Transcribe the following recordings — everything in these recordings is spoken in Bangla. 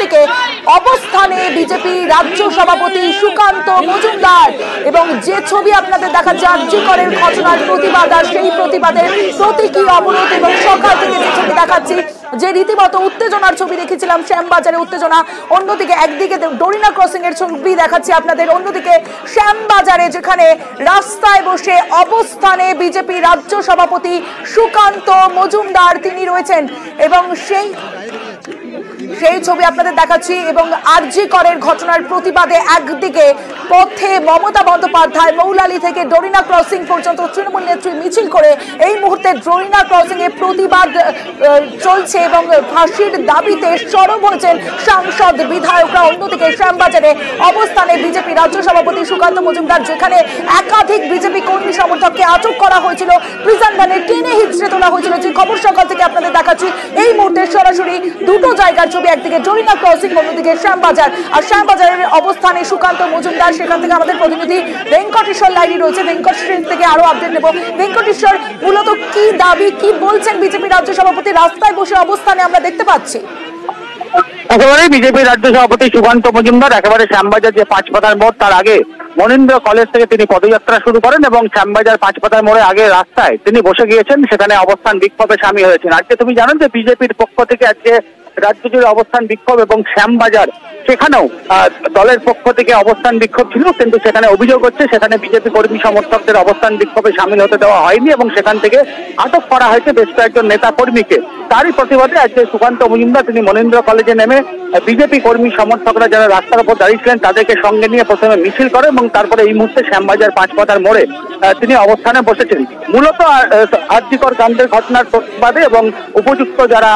অন্যদিকে অবস্থানে বিজেপি রাজ্য সভাপতি সুকান্ত মজুমদার। এবং যে ছবি আপনাদের দেখাচ্ছে আরজি করের ঘটনার প্রতিবাদ, আর সেই প্রতিবাদের প্রতীকী অবরোধ, এবং সকাল থেকে যে ছবি দেখাচ্ছি যে রীতিমতো উত্তেজনার ছবি দেখেছিলাম শ্যামবাজারে উত্তেজনা, অন্যদিকে একদিকে ডোরিনা ক্রসিং এর ছবি দেখাচ্ছি আপনাদের, অন্যদিকে শ্যামবাজারে যেখানে রাস্তায় বসে অবস্থানে বিজেপি রাজ্য সভাপতি সুকান্ত মজুমদার তিনি রয়েছেন। এবং সেই ছবি আপনাদের দেখাচ্ছি। এবং আরজি করের ঘটনার প্রতিবাদে একদিকে পথে মমতা বন্দ্যোপাধ্যায় মৌলালি থেকে ডোরিনা ক্রসিং পর্যন্ত তৃণমূল নেত্রী মিছিল করে এই মুহূর্তে ডোরিনা ক্রসিং এ প্রতিবাদ চলছে এবং ফাঁসির দাবিতে সরব হয়েছেন সাংসদ বিধায়করা। অন্যদিকে শ্যামবাজারে অবস্থানে বিজেপি রাজ্য সভাপতি সুকান্ত মজুমদার, যেখানে একাধিক বিজেপি কর্মী সমর্থককে আটক করা হয়েছিল, প্রিজন ভ্যানে টেনে হিচড়ে তোলা হয়েছিল, যে খবর সকাল থেকে আপনাদের দেখাচ্ছি। এই মুহূর্তে সরাসরি দুটো জায়গার ছবি, একদিকে ডোরিনা ক্রসিং, অন্যদিকে শ্যামবাজার। আর শ্যামবাজারের অবস্থানে সুকান্ত মজুমদার, সেখান থেকে আমাদের প্রতিনিধি ভেঙ্কটেশ্বর লাইনি রয়েছে, ভেঙ্কটেশ্বর থেকে আরো আপডেট নেব। ভেঙ্কটেশ্বর, মূলত কি দাবি, কি বলছেন বিজেপি রাজ্য সভাপতি? রাস্তায় বসে অবস্থানে আমরা দেখতে পাচ্ছি। একেবারে বিজেপি রাজ্য সভাপতি সুকান্ত মজুমদার একেবারে শ্যামবাজার যে পাঁচপাতার মোড়, তার আগে মনীন্দ্র কলেজ থেকে তিনি পদযাত্রা শুরু করেন এবং শ্যামবাজার পাঁচপাতার মোড়ে আগে রাস্তায় তিনি বসে গিয়েছেন, সেখানে অবস্থান বিক্ষোভে সামিল হয়েছেন। আজকে তুমি জানো যে বিজেপির পক্ষ থেকে আজকে রাজ্য জুড়ে অবস্থান বিক্ষোভ, এবং শ্যামবাজার সেখানেও দলের পক্ষ থেকে অবস্থান বিক্ষোভ ছিল, কিন্তু সেখানে অভিযোগ হচ্ছে সেখানে বিজেপি কর্মী সমর্থকদের অবস্থান বিক্ষোভে সামিল হতে দেওয়া হয়নি এবং সেখান থেকে আটক করা হয়েছে বেশ কয়েকজন নেতা কর্মীকে। তারই প্রতিবাদে আজকে সুকান্ত মজুমদার তিনি মনীন্দ্র কলেজে নেমে বিজেপি কর্মী সমর্থকরা যারা রাস্তার উপর দাঁড়িয়েছিলেন তাদেরকে সঙ্গে নিয়ে প্রথমে মিছিল করে এবং তারপরে এই মুহূর্তে শ্যামবাজার পাঁচপাতার মোড়ে তিনি অবস্থানে বসেছেন। মূলত আরজিকর কাণ্ডের ঘটনার প্রতিবাদে এবং উপযুক্ত যারা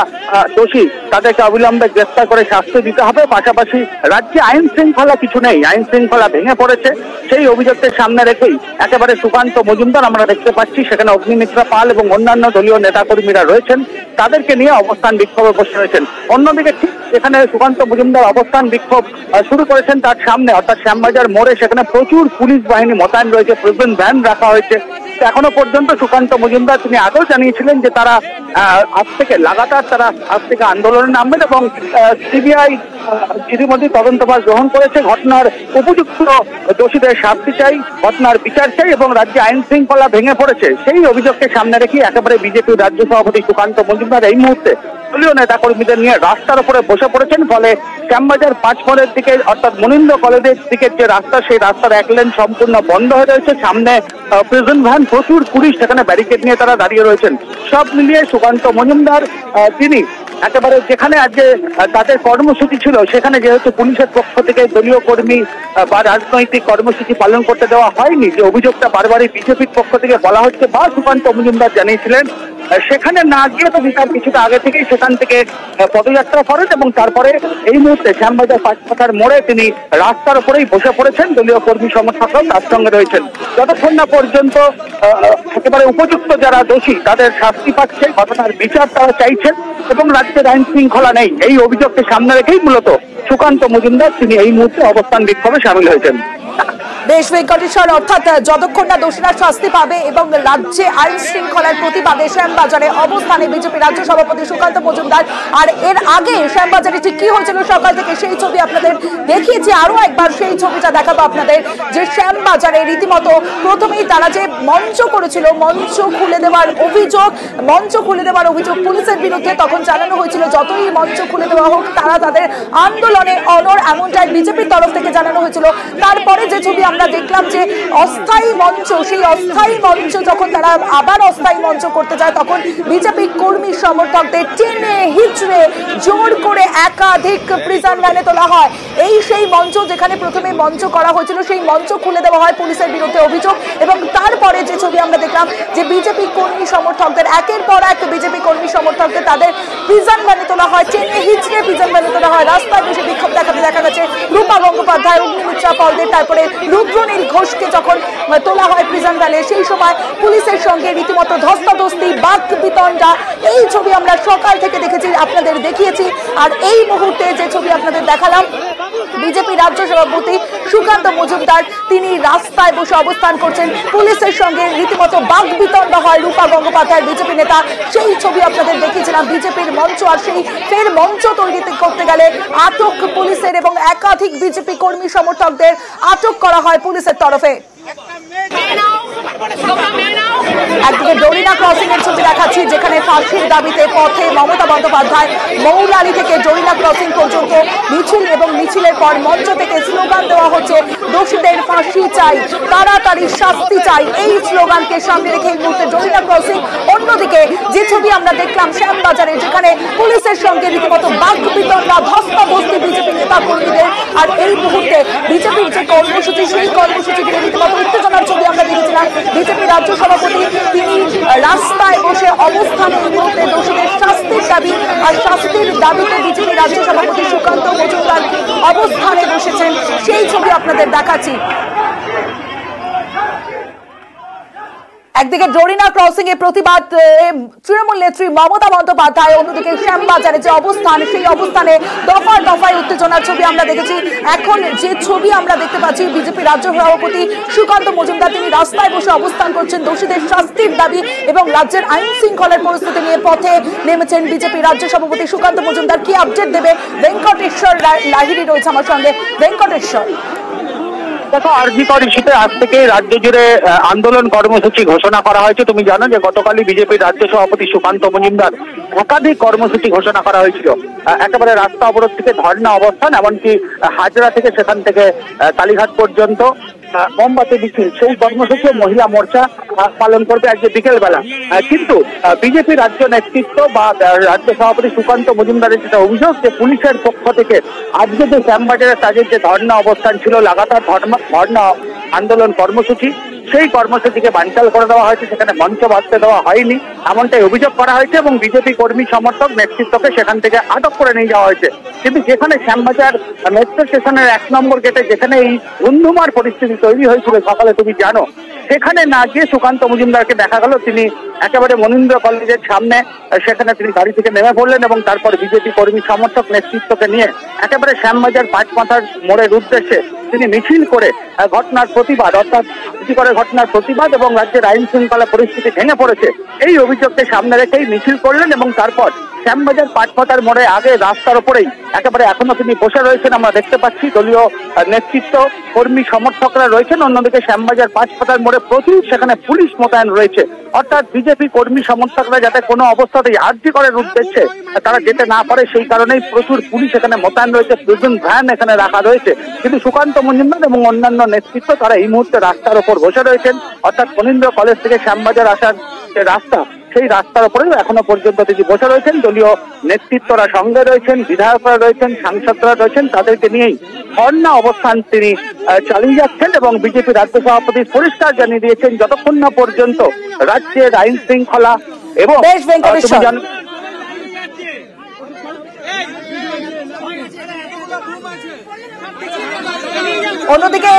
দোষী তাদেরকে অবিলম্বে গ্রেফতার করে শাস্তি দিতে হবে। পাশাপাশি রাজ্যে আইন শৃঙ্খলা কিছু নেই, আইন শৃঙ্খলা ভেঙে পড়েছে, সেই অভিযোগকে সামনে রেখেই একেবারে সুকান্ত মজুমদার আমরা দেখতে পাচ্ছি সেখানে অগ্নিমিত্রা পাল এবং অন্যান্য দলীয় নেতাকর্মীরা রয়েছেন, তাদেরকে নিয়ে অবস্থান বিক্ষোভে বসে রয়েছেন। অন্যদিকে ঠিক যেখানে সুকান্ত মজুমদার অবস্থান বিক্ষোভ শুরু করেছেন তার সামনে অর্থাৎ শ্যামবাজার মোড়ে সেখানে প্রচুর পুলিশ বাহিনী মোতায়েন রয়েছে, প্রিজন ভ্যান রাখা হয়েছে। এখনো পর্যন্ত সুকান্ত মজুমদার তিনি আগেও জানিয়েছিলেন যে তারা আজ থেকে লাগাতার আজ থেকে আন্দোলনে নামবেন এবং সিবিআই ইতিমধ্যে তদন্তভার গ্রহণ করেছে, ঘটনার উপযুক্ত দোষীদের শাস্তি চাই, ঘটনার বিচার চাই এবং রাজ্যে আইন শৃঙ্খলা ভেঙে পড়েছে সেই অভিযোগকে সামনে রেখে একেবারে বিজেপির রাজ্য সভাপতি সুকান্ত মজুমদার এই মুহূর্তে দলীয় নেতাকর্মীদের নিয়ে রাস্তার উপরে বসে পড়েছেন। ফলে শ্যামবাজার পাঁচ মোড়ের দিকে অর্থাৎ মনীন্দ্র কলেজের দিকে যে রাস্তা, সেই রাস্তার এক লেন সম্পূর্ণ বন্ধ হয়ে রয়েছে, সামনে প্রিজন ভ্যান, প্রচুর পুলিশ সেখানে ব্যারিকেড নিয়ে তারা দাঁড়িয়ে রয়েছেন। সব মিলিয়ে সুকান্ত মজুমদার তিনি একেবারে যেখানে আজকে তাদের কর্মসূচি ছিল সেখানে যেহেতু পুলিশের পক্ষ থেকে দলীয় কর্মী বা রাজনৈতিক কর্মসূচি পালন করতে দেওয়া হয়নি, যে অভিযোগটা বারবারই বিজেপির পক্ষ থেকে বলা হচ্ছে বা সুকান্ত মজুমদার জানিয়েছিলেন, সেখানে না গিয়ে তো তার কিছুটা আগে থেকেই সেখান থেকে পদযাত্রা করেন এবং তারপরে এই মুহূর্তে শ্যামবাজার পাঁচপাতার মোড়ে তিনি রাস্তার উপরেই বসে পড়েছেন, দলীয় কর্মী সমর্থকরাও তার সঙ্গে রয়েছেন। যতক্ষণ না পর্যন্ত একেবারে উপযুক্ত যারা দোষী তাদের শাস্তি পাচ্ছে, ঘটনার বিচার তারা চাইছেন এবং রাজ্যের আইন শৃঙ্খলা নেই, এই অভিযোগকে সামনে রেখেই মূলত সুকান্ত মজুমদার তিনি এই মুহূর্তে অবস্থান বিক্ষোভে সামিল হয়েছেন। বেশ ভেঙ্কটেশ্বর, অর্থাৎ যতক্ষণ না দোষীরা শাস্তি পাবে এবং রাজ্যে আইন শৃঙ্খলার প্রতিবাদে শ্যামবাজারে অবস্থানে বিজেপি রাজ্য সভাপতি সুকান্ত মজুমদার। আর এর আগে শ্যামবাজারে ঠিক কি হয়েছিল সকাল থেকে সেই ছবি আপনাদের দেখিয়েছি, আরো একবার সেই ছবিটা দেখাবো আপনাদের, যে শ্যামবাজারে রীতিমতো প্রথমেই তারা যে মঞ্চ করেছিল, মঞ্চ খুলে দেওয়ার অভিযোগ পুলিশের বিরুদ্ধে, তখন জানানো হয়েছিল যতই মঞ্চ খুলে দেওয়া হোক তারা তাদের আন্দোলনে অনড়, এমনটাই বিজেপির তরফ থেকে জানানো হয়েছিল। তারপরে যে ছবি আমরা দেখলাম যে অস্থায়ী মঞ্চ, সেই অস্থায়ী মঞ্চ যখন তারা আবার অস্থায়ী মঞ্চ করতে যায় তখন বিজেপি কর্মী সমর্থকদের টেনে হিচড়ে জোর করে একাধিক প্রিজন ভ্যানে তোলা হয়। এই সেই মঞ্চ যেখানে প্রথমে মঞ্চ করা হয়েছিল সেই মঞ্চ খুলে দেওয়া হয় পুলিশের বিরুদ্ধে অভিযোগ, এবং তারপরে যে ছবি আমরা দেখলাম যে বিজেপি কর্মী সমর্থকদের একের পর এক বিজেপি কর্মী সমর্থকদের তাদের প্রিজন ভ্যানে তোলা হয়, টেনে হিচড়ে প্রিজন ভ্যানে তোলা হয়, রাস্তায় বসে বিক্ষোভ দেখাতে দেখা গেছে রূপা গঙ্গোপাধ্যায়, অগ্নিমিত্রা পালদের, তারপরে রুদ্রনীল ঘোষকে যখন তোলা হয় প্রিজন ভ্যানে, সেই সময় পুলিশের সঙ্গে রীতিমতো ধস্তাধস্তি, বাক বিতণ্ডা, এই ছবি আমরা সকাল থেকে দেখেছি, আপনাদের দেখিয়েছি। আর এই মুহূর্তে যে ছবি আপনাদের দেখালাম, বিজেপি রাজ্য সভাপতি সুকান্ত মজুমদার তিনি রাস্তায় বসে অবস্থান করছেন, পুলিশের সঙ্গে রীতিমতো বাক বিতণ্ডা হয় রূপা গঙ্গোপাধ্যায় বিজেপি নেতা, সেই ছবি আপনাদের দেখিয়েছিলাম। বিজেপির মঞ্চ, আর সেই ফের মঞ্চ তৈরি করতে গেলে আটক পুলিশের এবং একাধিক বিজেপি কর্মী সমর্থকদের আটক করা হয় পুলিশের তরফে। একদিকে ডরিনা ক্রসিং এর ছবি দেখাচ্ছি, যেখানে ফাঁসির দাবিতে পথে মমতা বন্দ্যোপাধ্যায় মৌলালি থেকে ডরিনা ক্রসিং পর্যন্ত মিছিল, এবং মিছিলের পর মঞ্চ থেকে স্লোগান দেওয়া হচ্ছে দোষীদের ফাঁসি চাই, তাড়াতাড়ি শাস্তি চাই, এই স্লোগানকে সামনে রেখে এই মুহূর্তে ডরিনা ক্রসিং। অন্যদিকে যে ছবি আমরা দেখলাম শ্যামবাজারে, যেখানে পুলিশের সঙ্গে রীতিমতো বাক বিতণ্ডা, ধস্তাধস্তি বিজেপি নেতা কর্মীদের। আর এই মুহূর্তে বিজেপির যে কর্মসূচি, সেই কর্মসূচিতে রীতিমতো উত্তেজনার ছবি আমরা দেখেছিলাম। বিজেপি রাজ্য সভাপতি তিনি রাস্তায় বসে অবস্থানে এই মুহূর্তে দোষীদের শাস্তির দাবি, আর শাস্তির দাবিতে বিজেপি রাজ্য সভাপতি সুকান্ত মজুমদার অবস্থানে বসেছেন, সেই ছবি আপনাদের দেখাচ্ছি। একদিকে ডরিনা ক্রসিং এর প্রতিবাদ তৃণমূল নেত্রী মমতা বন্দ্যোপাধ্যায়, অন্যদিকে শ্যামবাজারে যে অবস্থান, সেই অবস্থানে দফায় দফায় উত্তেজনার ছবি আমরা দেখেছি। এখন যে ছবি আমরা দেখতে পাচ্ছি, বিজেপি রাজ্য সভাপতি সুকান্ত মজুমদার তিনি রাস্তায় বসে অবস্থান করছেন, দোষীদের শাস্তির দাবি এবং রাজ্যের আইন শৃঙ্খলার পরিস্থিতি নিয়ে পথে নেমেছেন বিজেপি রাজ্য সভাপতি সুকান্ত মজুমদার। কি আপডেট দেবে ভেঙ্কটেশ্বর লাহিড়ী রয়েছে আমার সঙ্গে। ভেঙ্কটেশ্বর, দেখো, আরজি কর ইস্যুতে আজ থেকে রাজ্য জুড়ে আন্দোলন কর্মসূচি ঘোষণা করা হয়েছে। তুমি জানো যে গতকালই বিজেপির রাজ্য সভাপতি সুকান্ত মজুমদার একাধিক কর্মসূচি ঘোষণা করা হয়েছিল। একেবারে রাস্তা অবরোধ থেকে ধর্ণা অবস্থান, এমনকি হাজরা থেকে সেখান থেকে কালীঘাট পর্যন্ত মোমবাতি মিছিল, সেই কর্মসূচি মহিলা মোর্চা পালন করবে আজকে বিকেল বেলা। কিন্তু বিজেপি রাজ্য নেতৃত্ব বা রাজ্য সভাপতি সুকান্ত মজুমদারের যেটা অভিযোগ, যে পুলিশের পক্ষ থেকে আজকে যে শ্যামবাজারের তাদের যে ধর্ণা অবস্থান ছিল, লাগাতার ধর্ণা আন্দোলন কর্মসূচি, সেই কর্মসূচিকে বানচাল করে দেওয়া হয়েছে, সেখানে মঞ্চ বাঁধতে দেওয়া হয়নি, এমনটাই অভিযোগ করা হয়েছে এবং বিজেপি কর্মী সমর্থক নেতৃত্বকে সেখান থেকে আটক করে নিয়ে যাওয়া হয়েছে। কিন্তু যেখানে শ্যামবাজার মেট্রো স্টেশনের 1 নম্বর গেটে যেখানে এই ধুন্ধুমার পরিস্থিতি তৈরি হয়েছিল সকালে, তুমি জানো, সেখানে না গিয়ে সুকান্ত মজুমদারকে দেখা গেল তিনি একেবারে মনীন্দ্র কলেজের সামনে, সেখানে তিনি গাড়ি থেকে নেমে পড়লেন এবং তারপর বিজেপি কর্মী সমর্থক নেতৃত্বকে নিয়ে একেবারে শ্যামবাজার 5 মাথার মোড়ের উদ্দেশ্যে তিনি মিছিল করে ঘটনার প্রতিবাদ, অর্থাৎ ঘটনার প্রতিবাদ এবং রাজ্যের আইন শৃঙ্খলা পরিস্থিতি ভেঙে পড়েছে, এই অভিযোগকে সামনে রেখেই মিছিল করলেন এবং তারপর শ্যামবাজার 5 মাথার মোড়ে আগে রাস্তার ওপরেই একেবারে এখনো তিনি বসে রয়েছেন, আমরা দেখতে পাচ্ছি। দলীয় নেতৃত্ব, কর্মী সমর্থকরা রয়েছেন। অন্যদিকে শ্যামবাজার 5 মাথার মোড়ে প্রচুর সেখানে পুলিশ মোতায়েন রয়েছে, অর্থাৎ বিজেপি কর্মী সমর্থকরা যাতে কোনো অবস্থাতেই আরজি করের উদ্দেশ্যে তারা যেতে না পারে, সেই কারণেই প্রচুর পুলিশ এখানে মোতায়েন রয়েছে, দুজন ভ্যান এখানে রাখা রয়েছে। কিন্তু সুকান্ত মজুমদার এবং অন্যান্য নেতৃত্ব তারা এই মুহূর্তে রাস্তার ওপর বসে রয়েছেন, অর্থাৎ মনীন্দ্র কলেজ থেকে শ্যামবাজার আসার যে রাস্তা, সেই রাস্তার উপরেও এখনো পর্যন্ত তিনি বসে রয়েছেন। দলীয় নেতৃত্বরা সঙ্গে রয়েছেন, বিধায়করা রয়েছেন, সাংসদরা রয়েছেন, তাদেরকে নিয়েই ধর্ণা অবস্থান তিনি চালিয়ে যাচ্ছেন এবং বিজেপি রাজ্য সভাপতি পরিষ্কার জানিয়ে দিয়েছেন, যতক্ষণ না পর্যন্ত রাজ্যের আইন শৃঙ্খলা এবং অন্যদিকে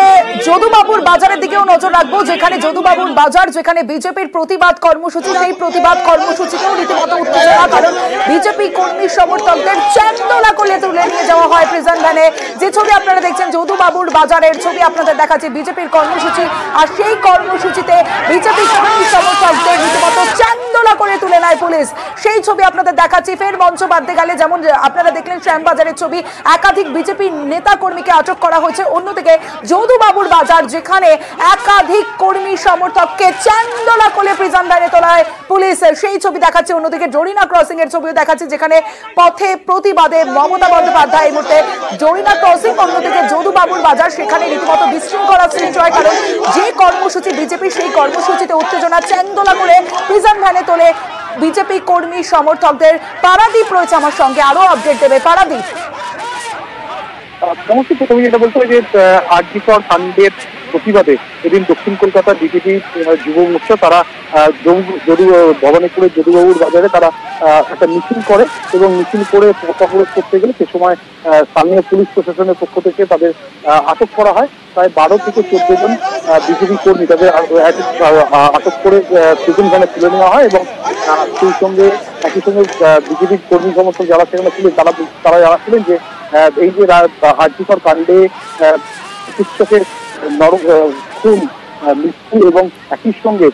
যদুবাবুর বাজারের দিকেও নজর রাখবো, যেখানে যদুবাবুর বাজার, যেখানে বিজেপির প্রতিবাদ কর্মসূচি, সেই প্রতিবাদ কর্মসূচিতেও রীতিমতো উত্তেজনা, কারণ বিজেপি কর্মী সমর্থকদের চ্যাংদোলা করে তুলে নিয়ে যাওয়া হয় প্রিজন ভ্যানে। যে ছবি আপনারা দেখছেন যদুবাবুর বাজারের ছবি আপনাদের দেখাচ্ছি, বিজেপির কর্মসূচি, আর সেই কর্মসূচিতে বিজেপি কর্মী সমর্থকদের রীতিমতো চ্যাংদোলা করে তুলে নেয় পুলিশ, সেই ছবি আপনাদের দেখাচ্ছি। ফের মঞ্চ বাঁধতে গেলে যেমন আপনারা দেখলেন শ্যামবাজারের ছবি, একাধিক বিজেপি নেতা কর্মীকে আটক করা হয়েছে। অন্যদিকে যদুবাবুর বাজার, যেখানে একাধিক কর্মী সমর্থককে চ্যাংদোলা করে প্রিজন ভ্যানে তোলায় পুলিশ, সেই ছবি দেখাচ্ছে। অন্যদিকে ডরিনা ক্রসিং এর ছবিও দেখাচ্ছে, যেখানে পথে প্রতিবাদে মমতা বন্দ্যোপাধ্যায় এই মুহূর্তে ডরিনা ক্রসিং, অন্যদিকে যদুবাবুর বাজার, সেখানে রীতিমতো বিশৃঙ্খলা সৃষ্টি হয়, কারণ যে কর্মসূচি বিজেপি, সেই কর্মসূচিতে উত্তেজনা, চ্যাংদোলা করে প্রিজন ভ্যানে তোলে বিজেপি কর্মী সমর্থকদের। পারাদীপ রয়েছে আমার সঙ্গে, আরো আপডেট দেবে পারাদীপ। সমস্ত তুমি যেটা বলছো যে আরজি কর কাণ্ডের প্রতিবাদে এদিন দক্ষিণ কলকাতার বিজেপি যুব মোর্চা তারা ভবানীপুরের যদুবাবুর বাজারে তারা একটা মিছিল করে এবং মিছিল করে পতাকা করতে গেলে সে সময় স্থানীয় পুলিশ প্রশাসনের পক্ষ থেকে তাদের আটক করা হয়। প্রায় 12 থেকে 14 জন বিজেপি কর্মী তাদের আটক করে প্রিজন ভ্যানে তুলে নেওয়া হয় এবং সেই সঙ্গে একই সঙ্গে বিজেপির কর্মী সমর্থক যারা সেখানে ছিলেন তারা জানাচ্ছিলেন যে এই যে আরজিকর কাণ্ডে চিকিৎসকের খুন মৃত্যু এবং একই সঙ্গে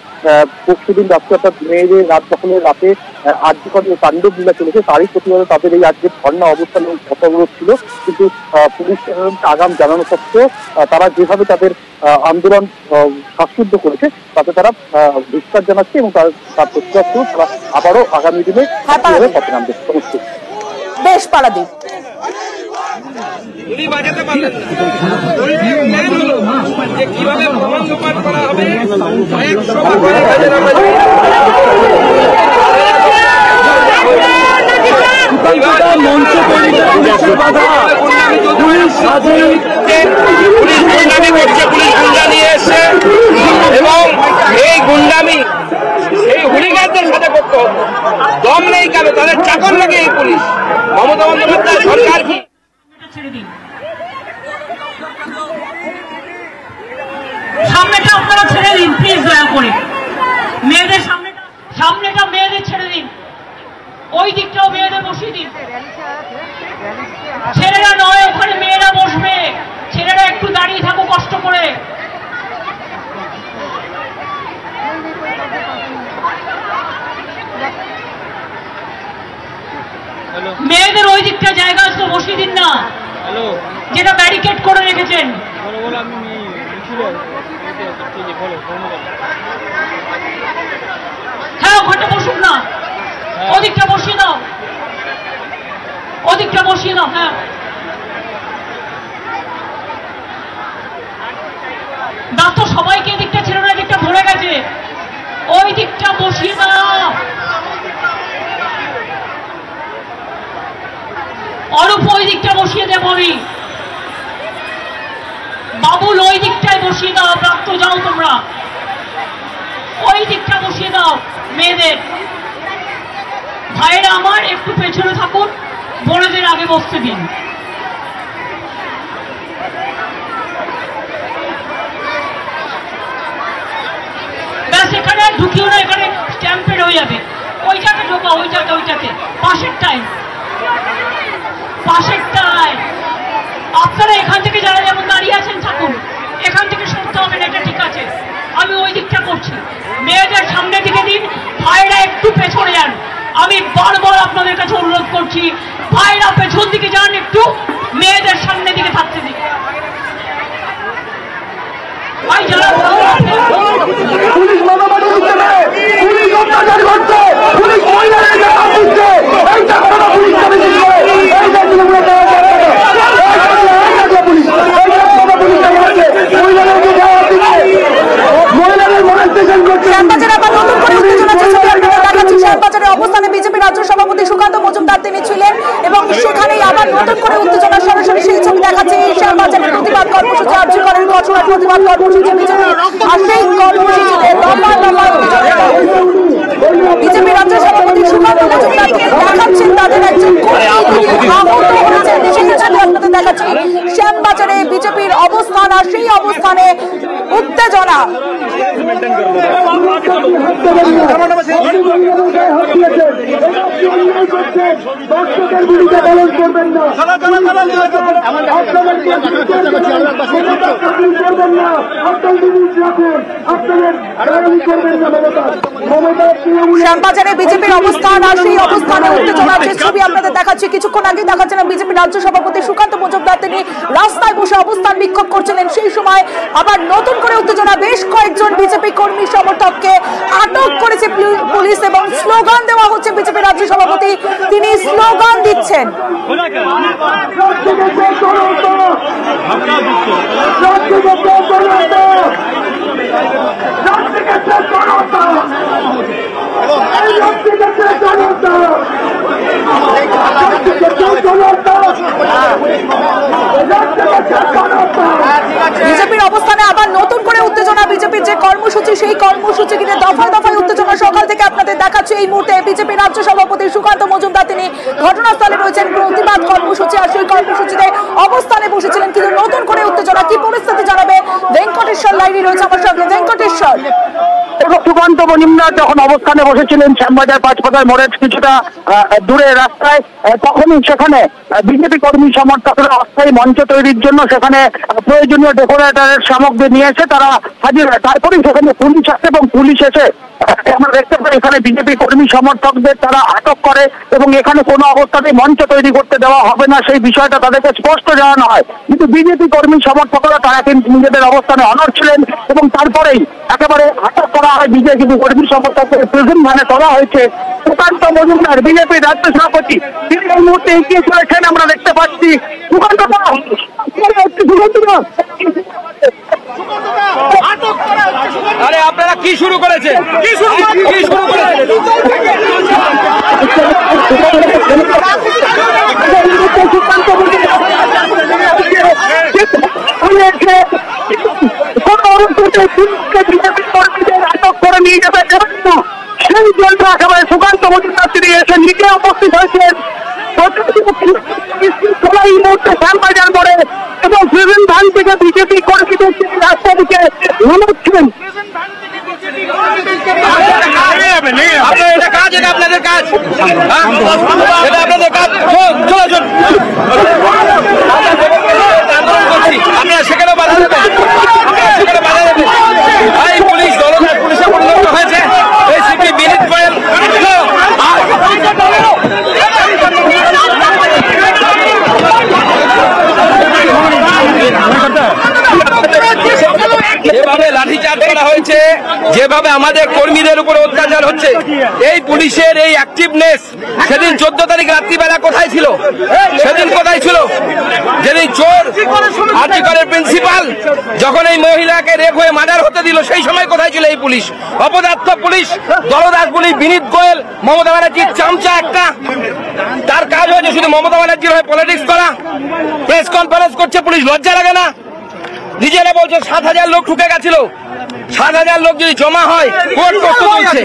পরশুদিন রাত্রে অর্থাৎ মেয়েদের রাত দখলের রাতে আরজিকর যে তাণ্ডব লীলা চলেছে তারই প্রতিবাদে তাদের এই আজকে ধর্ণা অবস্থান এবং পথঅবরোধ ছিল। কিন্তু পুলিশ আগাম জানানো সত্ত্বেও তারা যেভাবে তাদের আন্দোলন শ্বাসরুদ্ধ করেছে তাতে তারা ধিক্কার জানাচ্ছে এবং তার প্রতিবাদ করে তারা আবারও আগামী দিনে পথে নামবে। বেশ পালাদি কিভাবে প্রমাণ লোপাট করা হবে পুলিশ গুন্ডামি করছে, পুলিশ গুন্ডা নিয়ে এসছে এবং এই গুন্ডামি এই হুলিগানদের সাথে করতে হবে। দম নেই কেন? তাদের চাকর লাগে এই পুলিশ। মমতা বন্দ্যোপাধ্যায় সরকার কি সামনেটা আপনারা ছেড়ে দিন প্লিজ, দয়া করে মেয়েদের সামনেটা মেয়েদের ছেড়ে দিন, ওই দিকটাও মেয়েদের বসিয়ে দিন। ছেলেরা নয়, ওখানে মেয়েরা বসবে, ছেলেরা একটু দাঁড়িয়ে থাকো কষ্ট করে। মেয়েদের ওই দিকটা জায়গা আছে বসিয়ে দিন না, যেটা ব্যারিকেড করে রেখেছেন। হ্যাঁ ওখানটা বসুন না, ওদিকটা বসিয়ে দাও, ওদিকটা বসিয়ে দাও। হ্যাঁ দাও তো, সবাইকে এদিকটা ছিল না, এদিকটা ভরে গেছে, ওই দিকটা বসিয়ে দাও। অরূপ ওই দিকটা বসিয়ে দে, বলি বাবুল ওই দিকটায় বসিয়ে দাও। প্রাপ্ত যাও তোমরা, ওই দিকটা বসিয়ে দাও মেয়েদের। ভাইয়েরা আমার একটু পেছনে থাকুন, বোনেদের আগে বসতে দিন। ব্যাস এখানে আর ঢুকিও না, এখানে স্ট্যাম্পেড হয়ে যাবে। ওইটাকে ঢোকা, ওইটাকে পাশেরটায়। আপনারা এখান থেকে যারা যেমন দাঁড়িয়ে আছেন থাকুন, এখান থেকে সরতে হবে না, এটা ঠিক আছে। আমি ওই দিকটা করছি, মেয়েদের সামনের দিকে দিন, ভাইরা একটু পেছনে যান। আমি বারবার আপনাদের কাছে অনুরোধ করছি, ভাইরা পেছন দিকে যান, একটু মেয়েদের সামনের দিকে থাকতে দিন। ভাই যারা অবস্থানে বিজেপি রাজ্য সভাপতি সুকান্ত মজুমদার তিনি ছিলেন এবং সেখানেই আবার নতুন করে উত্তেজনা সরাসরি সেই ছবি দেখাচ্ছে। শ্যামবাজারের প্রতিবাদ কর্মসূচি, আরজিকরের ঘটনার প্রতিবাদ কর্মসূচি বিজেপি, আর সেই কর্মসূচিতে বিজেপি রাজ্য সভাপতি সুকান্ত মজুমদারকে দেখাচ্ছেন তাদের একজন সেই ছবি আপনাদের দেখাচ্ছি। শ্যামবাজারে বিজেপির অবস্থান, আর সেই অবস্থানে উত্তেজনা। শ্যামবাজারে বিজেপির অবস্থান, আর সেই অবস্থানে উত্তেজনা যে ছবি আপনাদের দেখাচ্ছি। কিছুক্ষণ আগে দেখাচ্ছিলেন বিজেপর রাজ্য সভাপতি সুকান্ত মজুমদার, তিনি রাস্তায় বসে অবস্থান বিক্ষোভ করছিলেন। সেই সময় আবার নতুন করে উত্তেজনা, বেশ কয়েকজন বিজেপি কর্মী সমর্থককে আটক করেছে পুলিশ এবং স্লোগান দেওয়া হচ্ছে। বিজেপি রাজ্য সভাপতি তিনি স্লোগান দিচ্ছেন। বিজেপির অবস্থানে আবার নতুন কর্মসূচি, সেই কর্মসূচি ঘিরে দফায় দফায় উত্তেজনা সকাল থেকে আপনাদের দেখাচ্ছি। এই মুহূর্তে বিজেপি রাজ্য সভাপতি সুকান্ত মজুমদার তিনি ঘটনাস্থলে রয়েছেন। প্রতিবাদ কর্মসূচি আর সেই কর্মসূচিতে অবস্থানে বসেছিলেন, কিন্তু নতুন করে উত্তেজনা। কি পরিস্থিতি জানাবে ভেঙ্কটেশ্বর লাইরি রয়েছে আমার সঙ্গে। ভেঙ্কটেশ্বর, সুকান্ত মজুমদার যখন অবস্থানে বসেছিলেন শ্যামবাজার পাঁচপাতার মোড়ের কিছুটা দূরে রাস্তায়, তখনই সেখানে বিজেপি কর্মী সমর্থকরা অস্থায়ী মঞ্চ তৈরির জন্য সেখানে প্রয়োজনীয় ডেকোরেটরের সামগ্রী নিয়ে এসে তারা হাজির হয়। তারপরেই সেখানে পুলিশ আসে এবং পুলিশ এসে আমরা দেখতে পাই এখানে বিজেপি কর্মী সমর্থকদের তারা আটক করে এবং এখানে কোনো অবস্থাতেই মঞ্চ তৈরি করতে দেওয়া হবে না সেই বিষয়টা তাদেরকে স্পষ্ট জানানো হয়। কিন্তু বিজেপি কর্মী সমর্থকরা তারা কিন্তু নিজেদের অবস্থানে অনড় ছিলেন এবং তারপরেই একেবারে আটক করা হয় বিজেপি কর্মী সমর্থকদের। প্রিজন ভ্যানে তোলা হয়েছে সুকান্ত মজুমদার বিজেপি রাজ্য সভাপতি, তিনি এই মুহূর্তে এগিয়ে চলেছেন আমরা দেখতে পাচ্ছি। সুকান্ত আরে আপনারা কি শুরু করেছেন? আটক করে নিয়ে যেতে সেই জন্য একেবারে সুকান্ত মজুমদার তিনি এসে নিজে উপস্থিত হয়েছেন এই মুহূর্তে শ্যামবাজার মোড়ে এবং প্রিজন ভ্যান থেকে বিজেপি কর্মীদের রাস্তা দিকে নামাচ্ছেন। আপনাদের কাজ, এটা আপনাদের কাজ, এটা আপনাদের কাজ। আপনারা সেখানে বাধা দেবেন, সেখানে বাধা দেবেন। এই পুলিশ দলদাস পুলিশে পরিণত হয়েছে। এই সিপি বিনীত গোয়েল যেভাবে লাঠিচার্জ করা হয়েছে, যেভাবে আমাদের কর্মীদের উপরে অত্যাচার হচ্ছে, এই পুলিশের এই অ্যাক্টিভনেস সেদিন 14 তারিখ রাত্রিবেলা কোথায় ছিল? সেদিন কোথায় ছিল? যেদিন চোর আরজিকরের প্রিন্সিপাল যখন এই মহিলাকে রেপ হয়ে মার্ডার হতে দিল, সেই সময় কোথায় ছিল এই পুলিশ? অপদার্থ পুলিশ, দলদাস পুলিশ, বিনীত গোয়েল, মমতা ব্যানার্জির চামচা একটা। তার কাজ হয়েছে শুধু মমতা ব্যানার্জির হয়ে পলিটিক্স করা। প্রেস কনফারেন্স করছে পুলিশ, লজ্জা লাগে না? নিজেরা বলছে 7,000 লোক ঢুকে গেছিল। 7,000 লোক যদি জমা হয় কোর্ট প্রস্তুত হচ্ছে।